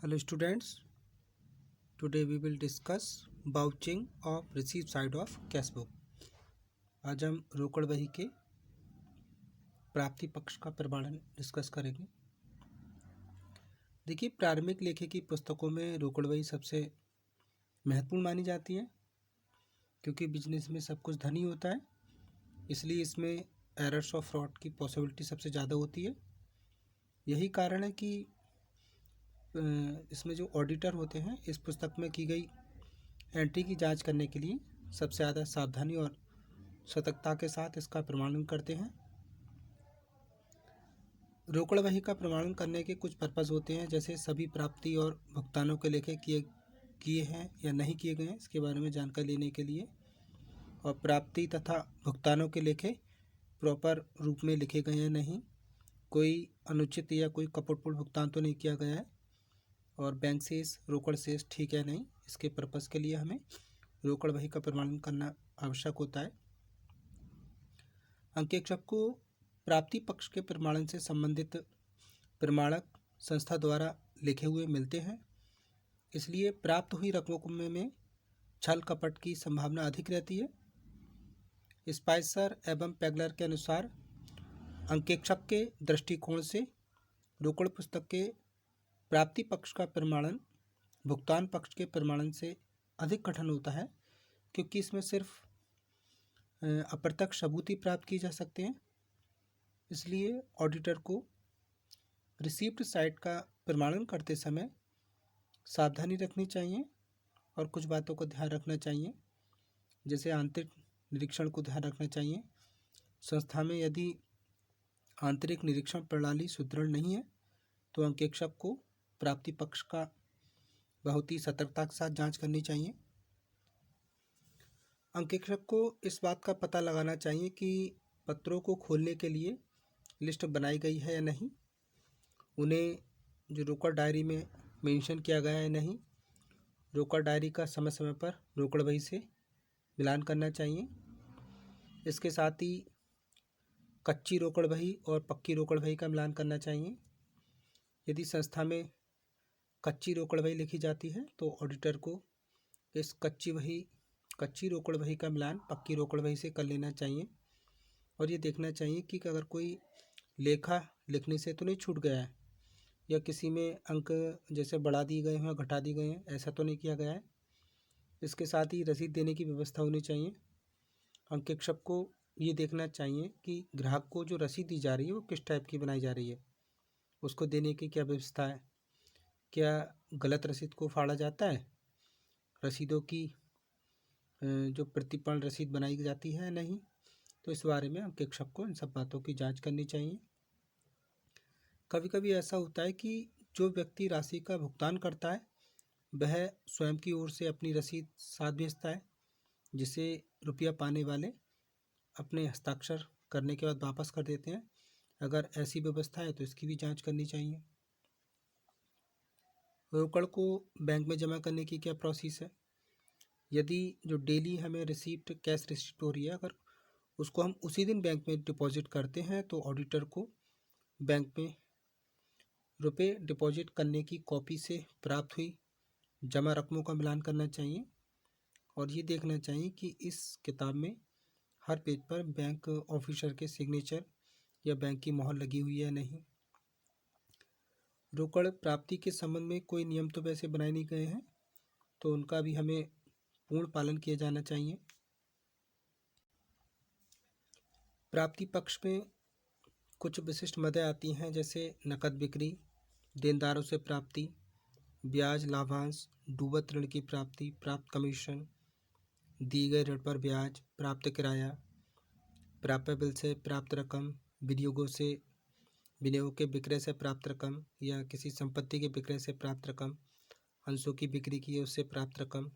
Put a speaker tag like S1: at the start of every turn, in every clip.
S1: Hello students, today we will discuss vouching of receipt side of cash book। आज हम रोकड़ बही के प्राप्ति पक्ष का प्रमाणन डिस्कस करेंगे। देखिए, प्रारंभिक लेखे की पुस्तकों में रोकड़ बही सबसे महत्वपूर्ण मानी जाती है, क्योंकि बिजनेस में सब कुछ धन ही होता है, इसलिए इसमें एरर्स ऑफ फ्रॉड की पॉसिबिलिटी सबसे ज़्यादा होती है। यही कारण है कि इसमें जो ऑडिटर होते हैं इस पुस्तक में की गई एंट्री की जांच करने के लिए सबसे ज़्यादा सावधानी और सतर्कता के साथ इसका प्रमाणन करते हैं। रोकड़ बही का प्रमाणन करने के कुछ पर्पज़ होते हैं, जैसे सभी प्राप्ति और भुगतानों के लेखे किए हैं या नहीं किए गए हैं, इसके बारे में जानकारी लेने के लिए, और प्राप्ति तथा भुगतानों के लेखे प्रॉपर रूप में लिखे गए हैं नहीं, कोई अनुचित या कोई कपटपूर्ण भुगतान तो नहीं किया गया है, और बैंक शेष रोकड़ शेष ठीक है नहीं, इसके पर्पज़ के लिए हमें रोकड़ बही का प्रमाणन करना आवश्यक होता है। अंकेक्षक को प्राप्ति पक्ष के प्रमाणन से संबंधित प्रमाणक संस्था द्वारा लिखे हुए मिलते हैं, इसलिए प्राप्त हुई रकमों में छल कपट की संभावना अधिक रहती है। स्पाइसर एवं पेगलर के अनुसार अंकेक्षक के दृष्टिकोण से रोकड़ पुस्तक के प्राप्ति पक्ष का प्रमाणन भुगतान पक्ष के प्रमाणन से अधिक कठिन होता है, क्योंकि इसमें सिर्फ अप्रत्यक्ष सबूत ही प्राप्त किए जा सकते हैं। इसलिए ऑडिटर को रिसीप्ट साइट का प्रमाणन करते समय सावधानी रखनी चाहिए और कुछ बातों को ध्यान रखना चाहिए, जैसे आंतरिक निरीक्षण को ध्यान रखना चाहिए। संस्था में यदि आंतरिक निरीक्षण प्रणाली सुदृढ़ नहीं है तो अंकेक्षक को प्राप्ति पक्ष का बहुत ही सतर्कता के साथ जांच करनी चाहिए। अंकेक्षक को इस बात का पता लगाना चाहिए कि पत्रों को खोलने के लिए लिस्ट बनाई गई है या नहीं, उन्हें जो रोकड़ डायरी में मेंशन किया गया है नहीं, रोकड़ डायरी का समय समय पर रोकड़ बही से मिलान करना चाहिए। इसके साथ ही कच्ची रोकड़ बही और पक्की रोकड़ बही का मिलान करना चाहिए। यदि संस्था में कच्ची रोकड़ बही लिखी जाती है तो ऑडिटर को इस कच्ची रोकड़ बही का मिलान पक्की रोकड़ बही से कर लेना चाहिए, और ये देखना चाहिए कि अगर कोई लेखा लिखने से तो नहीं छूट गया है, या किसी में अंक जैसे बढ़ा दिए गए हैं घटा दिए गए हैं, ऐसा तो नहीं किया गया है। इसके साथ ही रसीद देने की व्यवस्था होनी चाहिए। अंकेक्षक को ये देखना चाहिए कि ग्राहक को जो रसीद दी जा रही है वो किस टाइप की बनाई जा रही है, उसको देने की क्या व्यवस्था है, क्या गलत रसीद को फाड़ा जाता है, रसीदों की जो प्रतिपूर्ण रसीद बनाई जाती है नहीं, तो इस बारे में अंकेक्षक को इन सब बातों की जांच करनी चाहिए। कभी कभी ऐसा होता है कि जो व्यक्ति राशि का भुगतान करता है वह स्वयं की ओर से अपनी रसीद साथ भेजता है, जिसे रुपया पाने वाले अपने हस्ताक्षर करने के बाद वापस कर देते हैं। अगर ऐसी व्यवस्था है तो इसकी भी जांच करनी चाहिए। रोकड़ को बैंक में जमा करने की क्या प्रोसेस है। यदि जो डेली हमें रिसीप्ट कैश रिसीप्ट हो रही है, अगर उसको हम उसी दिन बैंक में डिपॉजिट करते हैं तो ऑडिटर को बैंक में रुपए डिपॉजिट करने की कॉपी से प्राप्त हुई जमा रकमों का मिलान करना चाहिए, और ये देखना चाहिए कि इस किताब में हर पेज पर बैंक ऑफिसर के सिग्नेचर या बैंक की मोहर लगी हुई है नहीं। रोकड़ प्राप्ति के संबंध में कोई नियम तो वैसे बनाए नहीं गए हैं, तो उनका भी हमें पूर्ण पालन किया जाना चाहिए। प्राप्ति पक्ष में कुछ विशिष्ट मदें आती हैं, जैसे नकद बिक्री, देनदारों से प्राप्ति, ब्याज लाभांश, डूबत ऋण की प्राप्ति, प्राप्त कमीशन, दिए गए ऋण पर ब्याज, प्राप्त किराया, प्राप्य बिल से प्राप्त रकम, विनियोग के विक्रय से प्राप्त रकम या किसी संपत्ति के विक्रय से प्राप्त रकम, अंशों की बिक्री की है उससे प्राप्त रकम,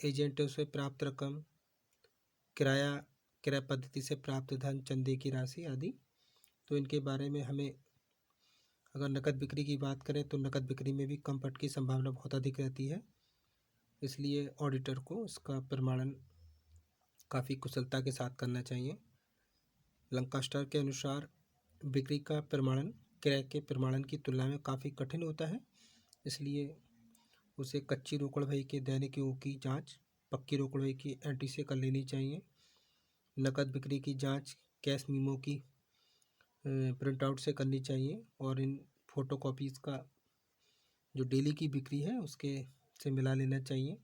S1: एजेंटों से प्राप्त रकम, क्रय पद्धति से प्राप्त धन, चंदे की राशि आदि। तो इनके बारे में हमें अगर नकद बिक्री की बात करें तो नकद बिक्री में भी कम पट की संभावना बहुत अधिक रहती है, इसलिए ऑडिटर को इसका प्रमाणन काफ़ी कुशलता के साथ करना चाहिए। लंकास्टर के अनुसार बिक्री का प्रमाणन क्रय के प्रमाणन की तुलना में काफ़ी कठिन होता है, इसलिए उसे कच्ची रोकड़ बही के दैनिकों की जांच पक्की रोकड़ बही की एंट्री से कर लेनी चाहिए। नकद बिक्री की जांच कैश मीमो की प्रिंट आउट से करनी चाहिए और इन फोटोकॉपीज़ का जो डेली की बिक्री है उसके से मिला लेना चाहिए।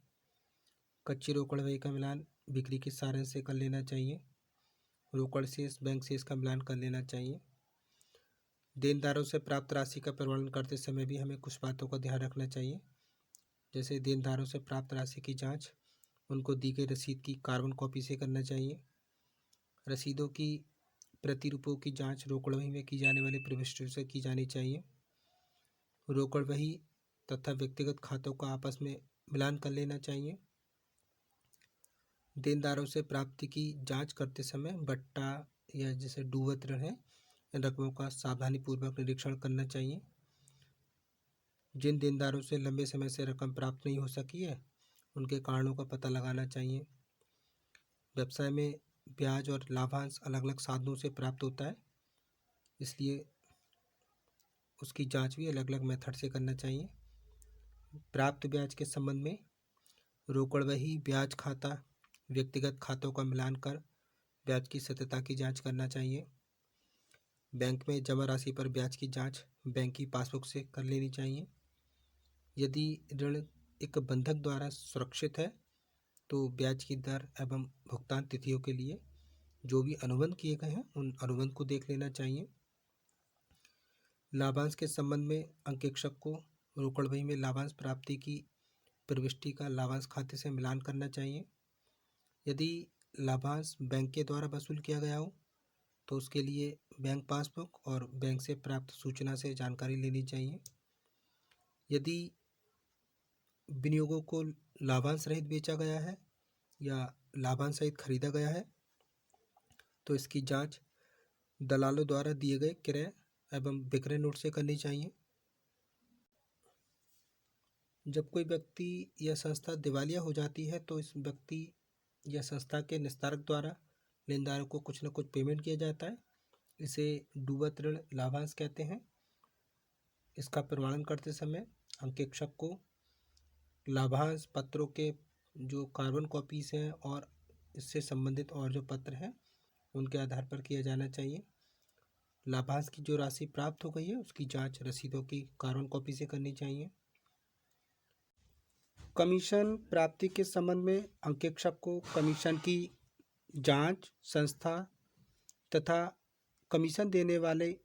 S1: कच्ची रोकड़ बही का मिलान बिक्री के सारांश से कर लेना चाहिए। रोकड़ शेष बैंक शेष का मिलान कर लेना चाहिए। देनदारों से प्राप्त राशि का प्रमाणन करते समय भी हमें कुछ बातों का ध्यान रखना चाहिए। जैसे देनदारों से प्राप्त राशि की जांच उनको दी गई रसीद की कार्बन कॉपी से करना चाहिए। रसीदों की प्रतिरूपों की जांच रोकड़ बही में की जाने वाली प्रविष्टियों से की जानी चाहिए। रोकड़ बही तथा व्यक्तिगत खातों का आपस में मिलान कर लेना चाहिए। देनदारों से प्राप्ति की जांच करते समय बट्टा या जैसे डूबत ऋण है इन रकमों का सावधानीपूर्वक निरीक्षण करना चाहिए। जिन देनदारों से लंबे समय से रकम प्राप्त नहीं हो सकी है उनके कारणों का पता लगाना चाहिए। व्यवसाय में ब्याज और लाभांश अलग अलग साधनों से प्राप्त होता है, इसलिए उसकी जांच भी अलग अलग मेथड से करना चाहिए। प्राप्त ब्याज के संबंध में रोकड़ बही ब्याज खाता व्यक्तिगत खातों का मिलान कर ब्याज की सत्यता की जांच करना चाहिए। बैंक में जमा राशि पर ब्याज की जांच बैंक की पासबुक से कर लेनी चाहिए। यदि ऋण एक बंधक द्वारा सुरक्षित है तो ब्याज की दर एवं भुगतान तिथियों के लिए जो भी अनुबंध किए गए हैं उन अनुबंध को देख लेना चाहिए। लाभांश के संबंध में अंकेक्षक को रोकड़ बही में लाभांश प्राप्ति की प्रविष्टि का लाभांश खाते से मिलान करना चाहिए। यदि लाभांश बैंक के द्वारा वसूल किया गया हो तो उसके लिए बैंक पासबुक और बैंक से प्राप्त सूचना से जानकारी लेनी चाहिए। यदि विनियोगों को लाभांश रहित बेचा गया है या लाभांश सहित खरीदा गया है तो इसकी जांच दलालों द्वारा दिए गए क्रय एवं विक्रय नोट से करनी चाहिए। जब कोई व्यक्ति या संस्था दिवालिया हो जाती है तो इस व्यक्ति या संस्था के निस्तारक द्वारा लेनदारों को कुछ न कुछ पेमेंट किया जाता है। इसे डूबत ऋण लाभांश कहते हैं। इसका प्रमाणन करते समय अंकेक्षक को लाभांश पत्रों के जो कार्बन कॉपीज हैं और इससे संबंधित और जो पत्र हैं उनके आधार पर किया जाना चाहिए। लाभांश की जो राशि प्राप्त हो गई है उसकी जांच रसीदों की कार्बन कॉपी से करनी चाहिए। कमीशन प्राप्ति के संबंध में अंकेक्षक को कमीशन की जांच संस्था तथा कमीशन देने वाले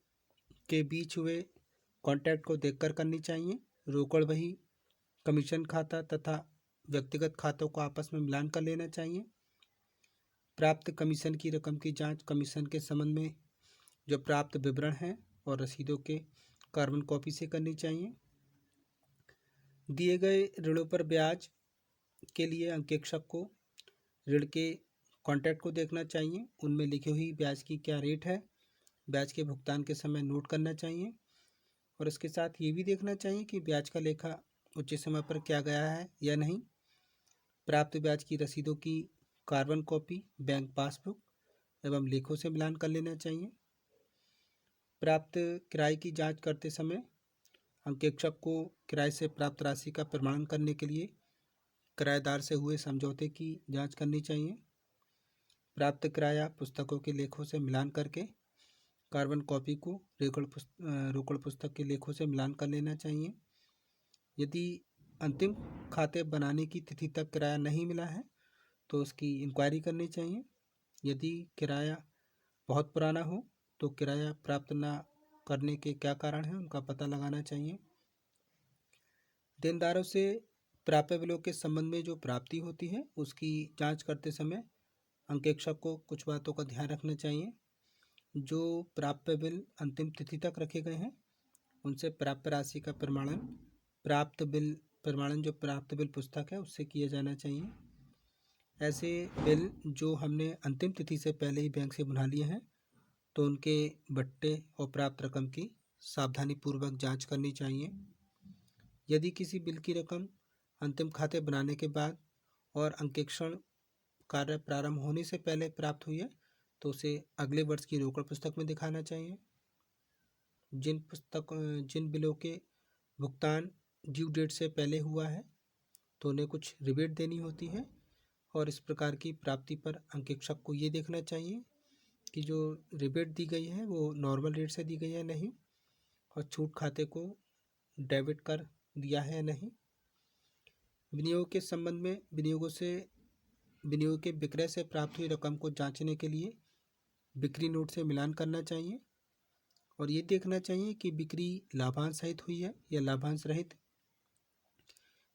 S1: के बीच हुए कॉन्टैक्ट को देखकर करनी चाहिए। रोकड़ बही कमीशन खाता तथा व्यक्तिगत खातों को आपस में मिलान कर लेना चाहिए। प्राप्त कमीशन की रकम की जांच कमीशन के संबंध में जो प्राप्त विवरण हैं और रसीदों के कार्बन कॉपी से करनी चाहिए। दिए गए ऋणों पर ब्याज के लिए अंकेक्षक को ऋण के कॉन्ट्रैक्ट को देखना चाहिए। उनमें लिखी हुई ब्याज की क्या रेट है, ब्याज के भुगतान के समय नोट करना चाहिए और इसके साथ ये भी देखना चाहिए कि ब्याज का लेखा उचित समय पर किया गया है या नहीं। प्राप्त ब्याज की रसीदों की कार्बन कॉपी बैंक पासबुक एवं लेखों से मिलान कर लेना चाहिए। प्राप्त किराए की जांच करते समय अंकेक्षक को किराए से प्राप्त राशि का प्रमाणन करने के लिए किराएदार से हुए समझौते की जांच करनी चाहिए। प्राप्त किराया पुस्तकों के लेखों से मिलान करके कार्बन कॉपी को रोकड़ पुस्तक के लेखों से मिलान कर लेना चाहिए। यदि अंतिम खाते बनाने की तिथि तक किराया नहीं मिला है तो उसकी इंक्वायरी करनी चाहिए। यदि किराया बहुत पुराना हो तो किराया प्राप्त न करने के क्या कारण हैं उनका पता लगाना चाहिए। देनदारों से प्राप्य बिलों के संबंध में जो प्राप्ति होती है उसकी जांच करते समय अंकेक्षक को कुछ बातों का ध्यान रखना चाहिए। जो प्राप्य बिल अंतिम तिथि तक रखे गए हैं उनसे प्राप्य राशि का प्रमाणन जो प्राप्त बिल पुस्तक है उससे किया जाना चाहिए। ऐसे बिल जो हमने अंतिम तिथि से पहले ही बैंक से बना लिए हैं तो उनके बट्टे और प्राप्त रकम की सावधानीपूर्वक जांच करनी चाहिए। यदि किसी बिल की रकम अंतिम खाते बनाने के बाद और अंकेक्षण कार्य प्रारंभ होने से पहले प्राप्त हुई है तो उसे अगले वर्ष की रोकड़ पुस्तक में दिखाना चाहिए। जिन बिलों के भुगतान ड्यू डेट से पहले हुआ है तो उन्हें कुछ रिबेट देनी होती है। और इस प्रकार की प्राप्ति पर अंकेक्षक को ये देखना चाहिए कि जो रिबेट दी गई है वो नॉर्मल रेट से दी गई है नहीं, और छूट खाते को डेबिट कर दिया है नहीं। विनियोग के संबंध में विनियोग के विक्रय से प्राप्त हुई रकम को जांचने के लिए बिक्री नोट से मिलान करना चाहिए और ये देखना चाहिए कि बिक्री लाभांश सहित हुई है या लाभांश रहित।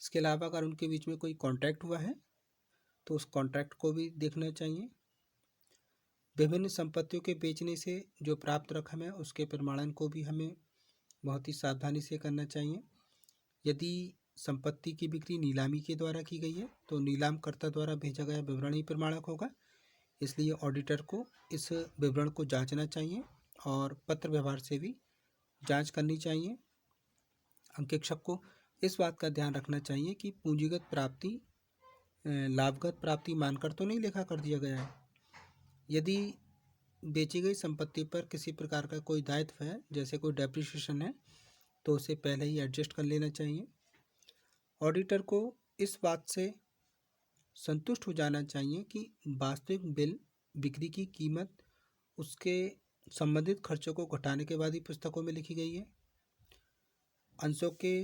S1: इसके अलावा अगर उनके बीच में कोई कॉन्ट्रैक्ट हुआ है तो उस कॉन्ट्रैक्ट को भी देखना चाहिए। विभिन्न संपत्तियों के बेचने से जो प्राप्त रकम है उसके प्रमाणन को भी हमें बहुत ही सावधानी से करना चाहिए। यदि संपत्ति की बिक्री नीलामी के द्वारा की गई है तो नीलामकर्ता द्वारा भेजा गया विवरण ही प्रमाणक होगा, इसलिए ऑडिटर को इस विवरण को जांचना चाहिए और पत्र व्यवहार से भी जांच करनी चाहिए। अंकेक्षक को इस बात का ध्यान रखना चाहिए कि पूंजीगत प्राप्ति लाभगत प्राप्ति मानकर तो नहीं लेखा कर दिया गया है। यदि बेची गई संपत्ति पर किसी प्रकार का कोई दायित्व है, जैसे कोई डेप्रिसिएशन है, तो उसे पहले ही एडजस्ट कर लेना चाहिए। ऑडिटर को इस बात से संतुष्ट हो जाना चाहिए कि वास्तविक बिल बिक्री की कीमत उसके संबंधित खर्चों को घटाने के बाद ही पुस्तकों में लिखी गई है। अंशों के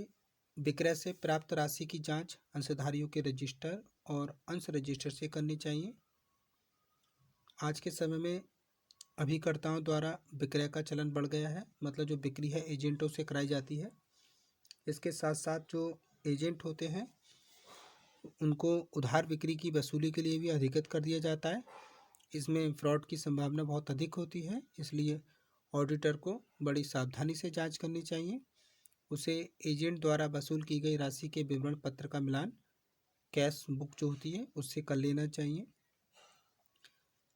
S1: विक्रय से प्राप्त राशि की जांच अंशधारियों के रजिस्टर और अंश रजिस्टर से करनी चाहिए। आज के समय में अभिकर्ताओं द्वारा विक्रय का चलन बढ़ गया है, मतलब जो बिक्री है एजेंटों से कराई जाती है। इसके साथ साथ जो एजेंट होते हैं उनको उधार बिक्री की वसूली के लिए भी अधिकृत कर दिया जाता है। इसमें फ्रॉड की संभावना बहुत अधिक होती है, इसलिए ऑडिटर को बड़ी सावधानी से जांच करनी चाहिए। उसे एजेंट द्वारा वसूल की गई राशि के विवरण पत्र का मिलान कैश बुक जो होती है उससे कर लेना चाहिए।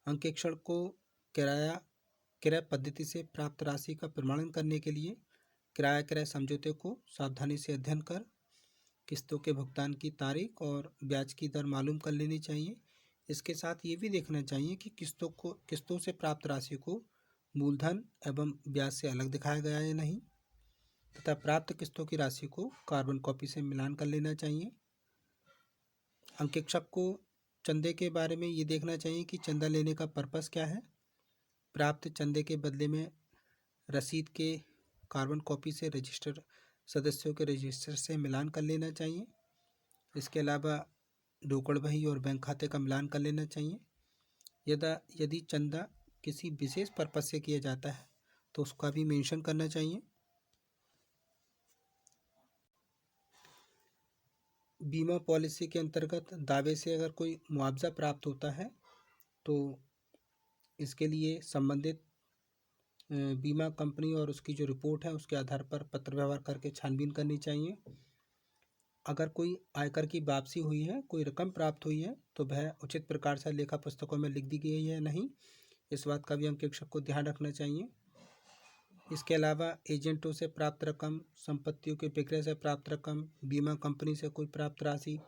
S1: अंकेक्षण को क्रय पद्धति से प्राप्त राशि का प्रमाणन करने के लिए किराया क्रय समझौते को सावधानी से अध्ययन कर किस्तों के भुगतान की तारीख और ब्याज की दर मालूम कर लेनी चाहिए। इसके साथ ये भी देखना चाहिए कि किस्तों से प्राप्त राशि को मूलधन एवं ब्याज से अलग दिखाया गया है या नहीं, तथा प्राप्त किस्तों की राशि को कार्बन कॉपी से मिलान कर लेना चाहिए। अंकेक्षक को चंदे के बारे में ये देखना चाहिए कि चंदा लेने का पर्पस क्या है। प्राप्त चंदे के बदले में रसीद के कार्बन कॉपी से रजिस्टर सदस्यों के रजिस्टर से मिलान कर लेना चाहिए। इसके अलावा रोकड़ बही और बैंक खाते का मिलान कर लेना चाहिए। यदि चंदा किसी विशेष पर्पस से किया जाता है तो उसका भी मेंशन करना चाहिए। बीमा पॉलिसी के अंतर्गत दावे से अगर कोई मुआवजा प्राप्त होता है तो इसके लिए संबंधित बीमा कंपनी और उसकी जो रिपोर्ट है उसके आधार पर पत्र व्यवहार करके छानबीन करनी चाहिए। अगर कोई आयकर की वापसी हुई है, कोई रकम प्राप्त हुई है, तो वह उचित प्रकार से लेखा पुस्तकों में लिख दी गई है या नहीं, इस बात का भी अंकेक्षक को ध्यान रखना चाहिए। इसके अलावा एजेंटों से प्राप्त रकम, संपत्तियों के विक्रय से प्राप्त रकम, बीमा कंपनी से कोई प्राप्त राशि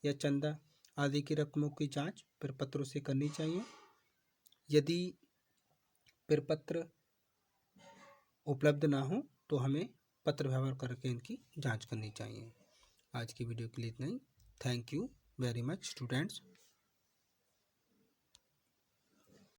S1: या चंदा आदि की रकमों की जांच प्रपत्रों से करनी चाहिए। यदि प्रपत्र उपलब्ध ना हो तो हमें पत्र व्यवहार करके इनकी जांच करनी चाहिए। आज की वीडियो के लिए इतना ही। Thank you very much students.